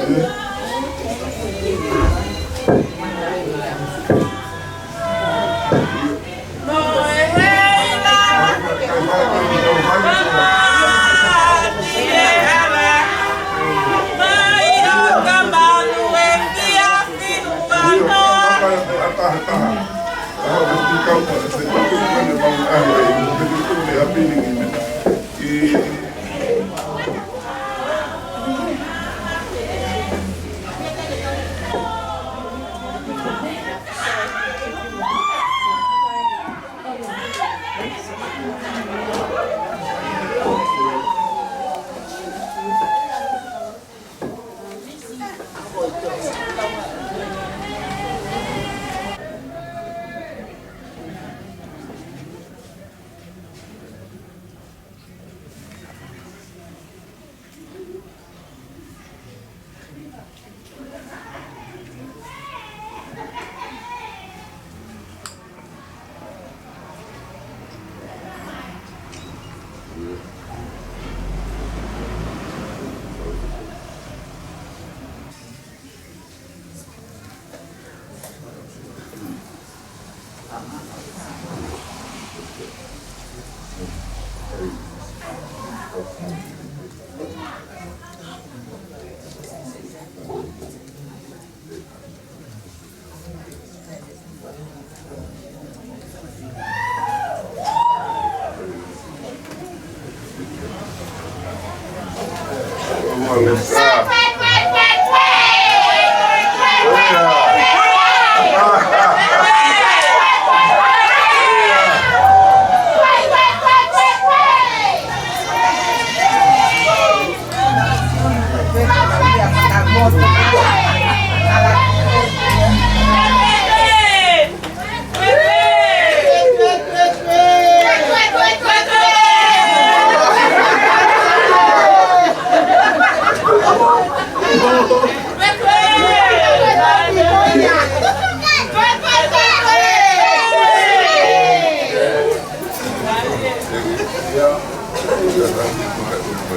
Hãy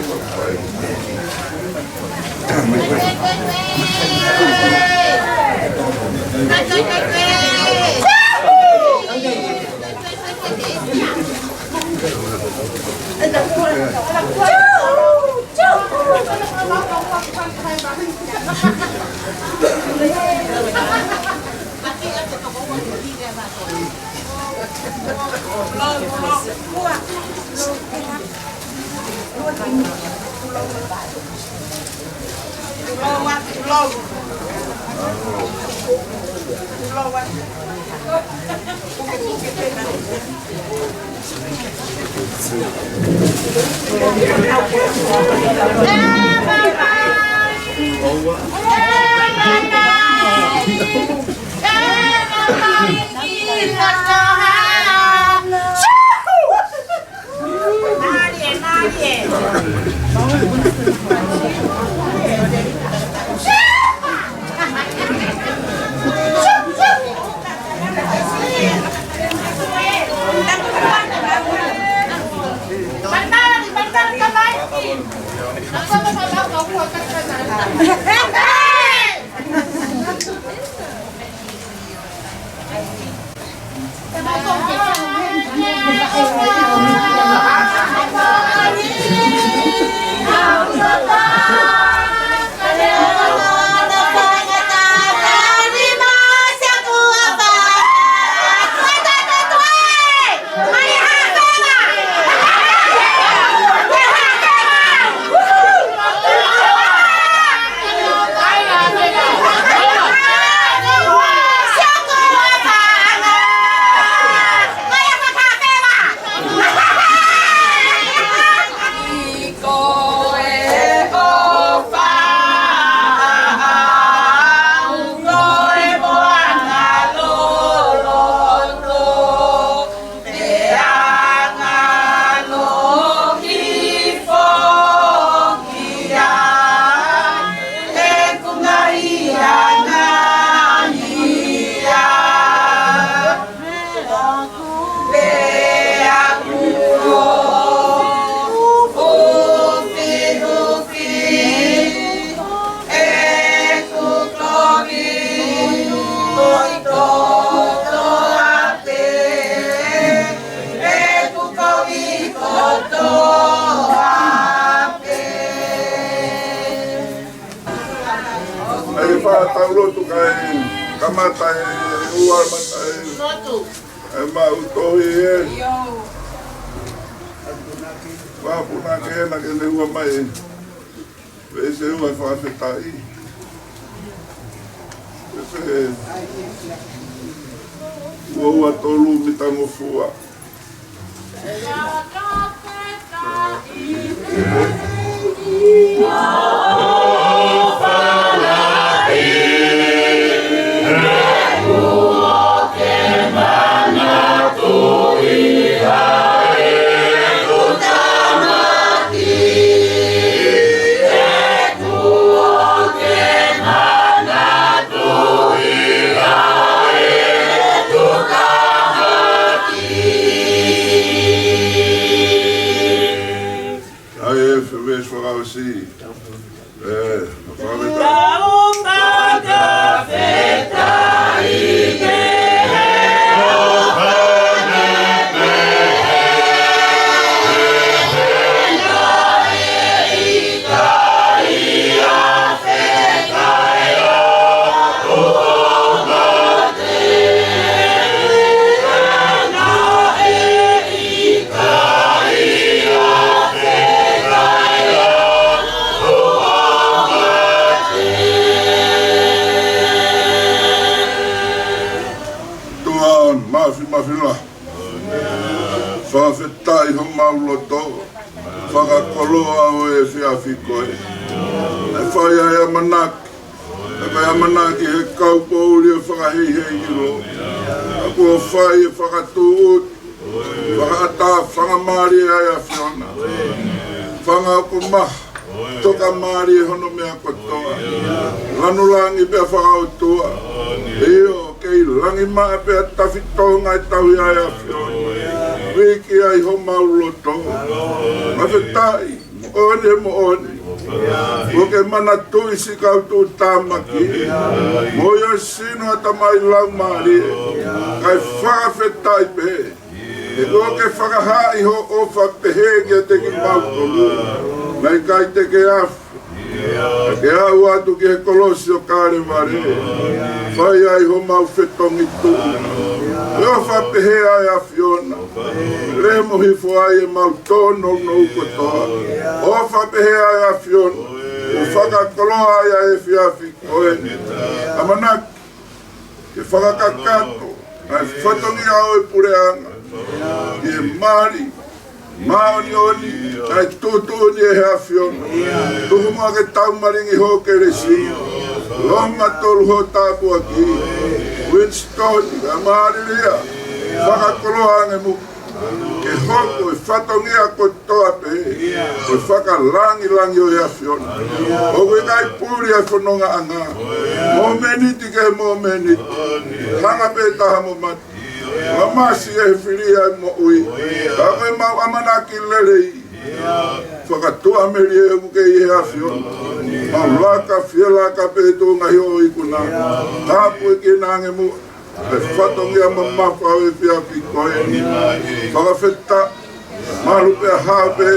subscribe cho kênh Ghiền Mì Gõ để không bỏ lỡ Ai whātau lotu kai kamata uarmata Latu. Ai mau Tohi e. Wapuna kena ke le ua mai. Vese ua whawhetai. Vese ua tolu mitango fua. Whawhetai ho mauloto, whakakoloa o e whiawhikoe. E whai ai amanaki, e kai amanaki he kaupo uri e whakahei iro. A kua whai e whakatu ut, whakata whangamari ai a whiona. Whangako maha, toka mari e hono mea kotoa. Lanulangi pia whakautua, eo kei langi maa pia tawhitonga e taui ai a whiona. Wiki ai ho mauloto, mawhetai, one mo one. Oke mana tui si kautu tamaki, moia sino ata mai lau mari, kai whakawhetai pe. E oke whakahai ho o whakpehegi a teki mautolu, mai kai teke afu. Ke au atu ki he kolosi o kāre ware, whai ai ho mau whetongi tu. Eo whapehe ai a whiona, re mohifo ai e mau tono no ukotoa. O whapehe ai a whiona, o whakakoloa ai a e whiawhi koe. Amanaki, ke whakakakato, ai whatongi au e pureanga, e mari, maoni oni, ai tutuni e hea whiona. Tuhuma ke taumaringi ho ke resi, longa tolu ho tāpua ki. Winston Katoanga, whakakoloa ange mu, ke hoko e whatongia kotoa pe, ko whakalangi o ea whiona. O koe kai puri e whanonga anga, mo meniti ke mo meniti, hanga pe taha mo mati. Mamasi e whiria e mo ui, ka koe mau amanaki lerei, whakatua meri e uke i ea whiona. Mau laka whielaka pe tōnga hio ikuna, tāpu e ki nange mu, e whatongia mamafa o e whiawhi koe. Whakawheta, maru pe a hape,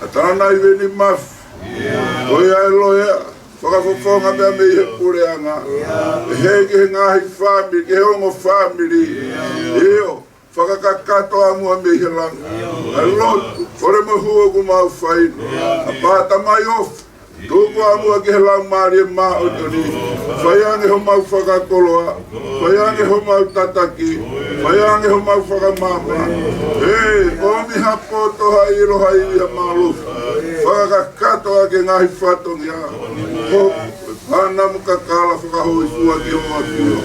a tāna i veni mafi, koe ai loea, whakafofonga pe a mei he pureanga, e heke he ngahi whamiri, ke hongo whamiri, eo, whakakakato amua mei he langa. Ai lotu, kore mo hua ku mau whainu, a pāta mai ofu, tōku amua ki he lau maari e maa otoni, whaiange ho mau whakakoloa, whaiange ho mau tataki, whaiange ho mau whakamama. Omi hapo toha i roha i ia maalufu, whakakato ake ngahi whatongi a. Hoku, pāna muka kāla whakahoi fua ki hoa kio.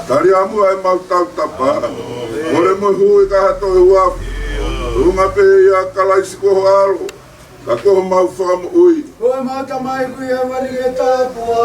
Tari amua e mau tau tapa, kore mo hui ka hato e huafu, runga pe ia kalaisi koho alo. Ka koho mau whakamu ui. Koe mata mai kui e wani e tāpua.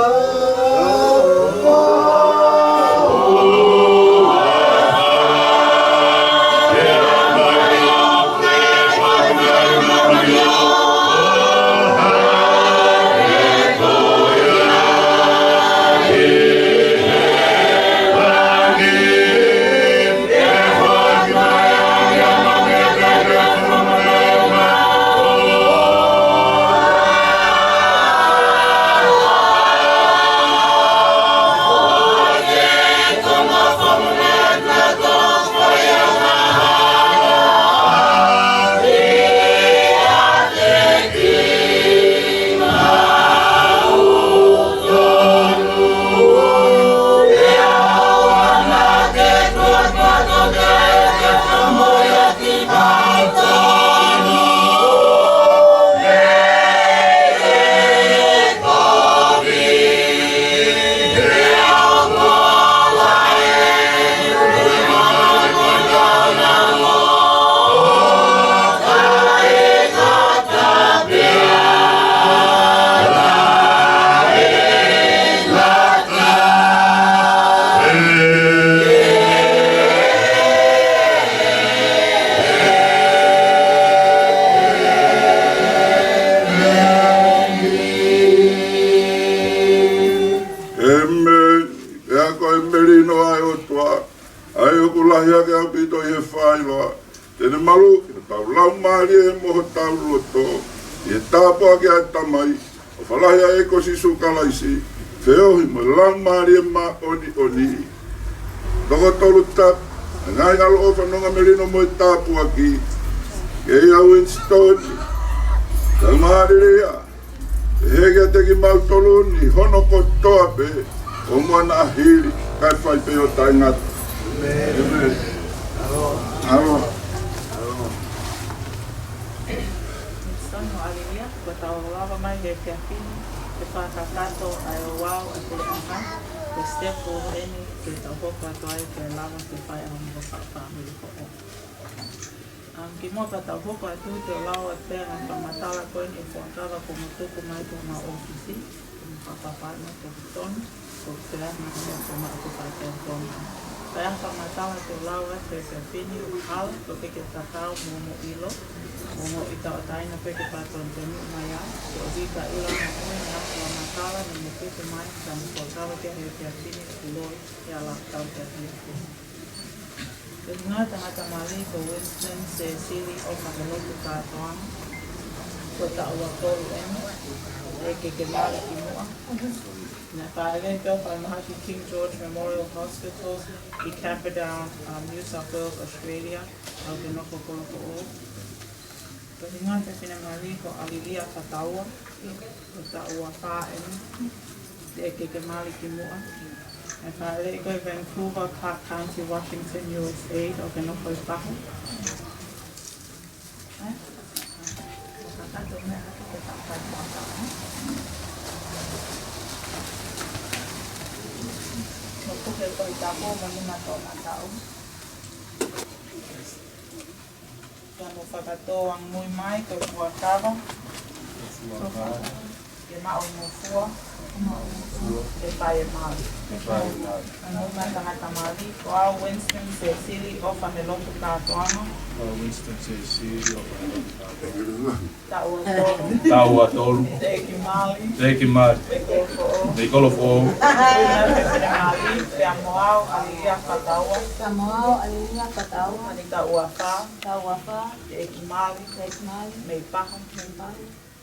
o kulahi ake au pito i he whai loa. Tene malu, ki tau lau maari e moho tau roto. I he tāpua ki ai tamai, o whalahi a eko si sukalaisi. Whiohi mo lau maari e ma oni oni. Toko tolu tap, ngai ngalo o whanonga merino mo e tāpua ki. Kei au Winston, tau maari rea. E hege te ki mau tolu ni hono ko toa pe, o mua na ahiri, kai whai pe o tai ngata. Amen. Alo. Alilia, Fataua mai he te apini, te whakakato ai o wau a te aha, te stepo eni, te tau hoka atoai te lava te whai a mga whakawhamiri ko o. Ki mua ka tau hoka atu te lau a te a whamatala koe ni whakawa ko matuku mai ko ngā ofisi, ko mga whakawhana ko tonu, ko te rana ko mga atu whai te tonu. Kaya ang pamatala te lau a te apini o hala, ko peke tatao momo ilo, momo ita o taina peke paton te mu mai a, ko hika ila na ue na kua matala ni mo peke mai sa mo kua te he te apini o loi e ala tau te apini. Te ngā tangata mali ko Winston se sili o Latu Katoanga, ko ta ua kolu enu, e ke mali ki mua. Na whaelei tau whaimahaki King George Memorial Hospital i Camperdown, New South Wales, Australia, au te noko koloko o. Ko te ngā te whina mali ko Alilia Fataua, ko ta ua wha enu, te ke mali ki mua. Na whaelei koe Vancouver, Clark County, Washington, USA, au te noko i pahu. Kakato mea haki te tāpai waka. Mo puke koe tapo mo lima tōna tau. Kia mo whakatoa ang Moimoi koe Fuakawa. Ke mao mo fua. Te pai e mali. Ang Moimoi tangata mali. Ko au Winston se sili o Latu Katoanga. Winston se sili o Katoanga. Taua tolu. Taua tolu. Te mali. Te kolofo. Te amoau Alilia Fataua. Alilia Fataua. Ani taua wha. Taua wha. Te mali. Mei paha.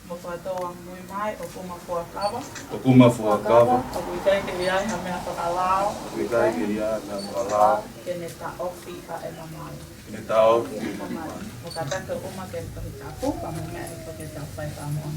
Mo whatoa ang Moimoi o kuma Fuakawa. O kuma Fuakawa. O kuitai ke iai ha mea whakalao. Kuitai ke iai ha mea whakalao. Kene ta ofi a e mamai. Kene ta ofi a e mamai. Mo ka taka uma ke tohi ta pupa mo mea e toke ta whai whamoa.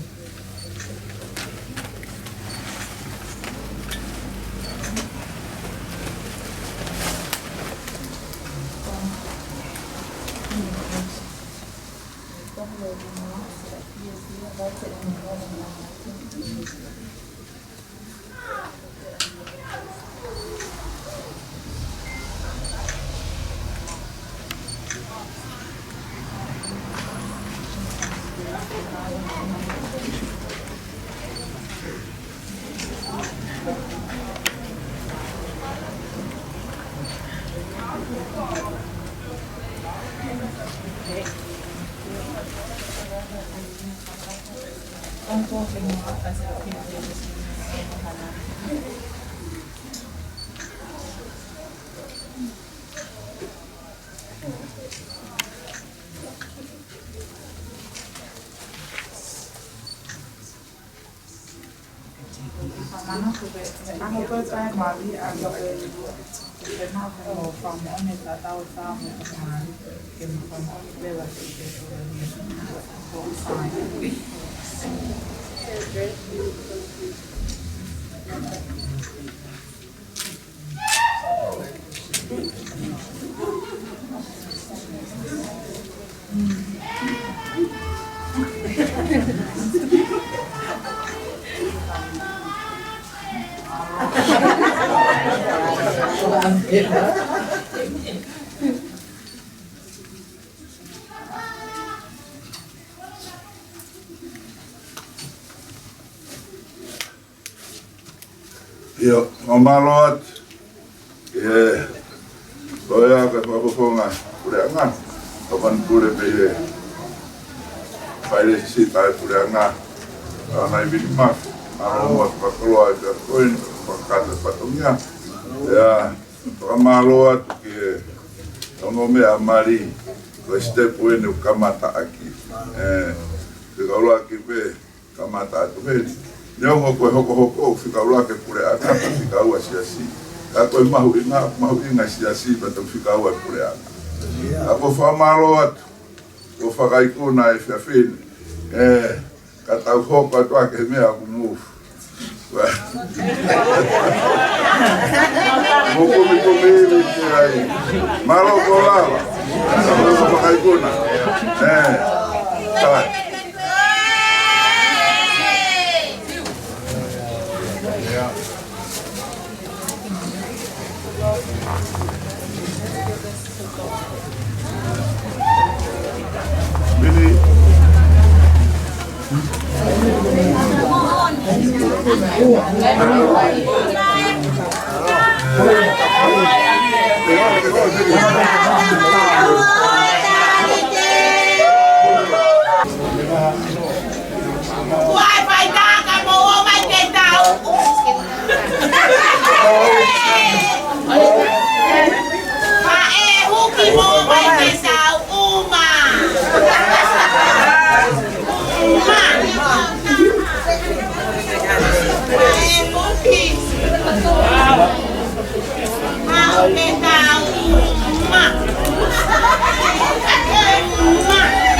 Mana suke aku tuh kayak mali agak kenal kalau pamone tak tahu sama kemarin yang pamone bebas itu Yo, mamaloat. Soya ka papofonga pureanga. Kapan pure peye. Paile si tai pureanga. Ana ibima. Ana mo pa koloa ka koin pa kata patunga. Ya, mamaloat ke Tongo mea mari, ko step wene o kamata aki. Whika ula ki pe, kamata atu heni. Nyongo koe hoko whika ula ke kure akata whika ua siasi. Ka koe mahu inga siasi pata whika ua kure aka. Ako whamaro atu, ko whakaikona e whiawhene. Ka tau hoko atu ake mea ku mufu. Moko mimi kirai. Malo kolala. Malo pakaikuna. Salah. Bini.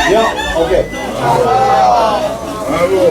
Yeah, okay. Hello.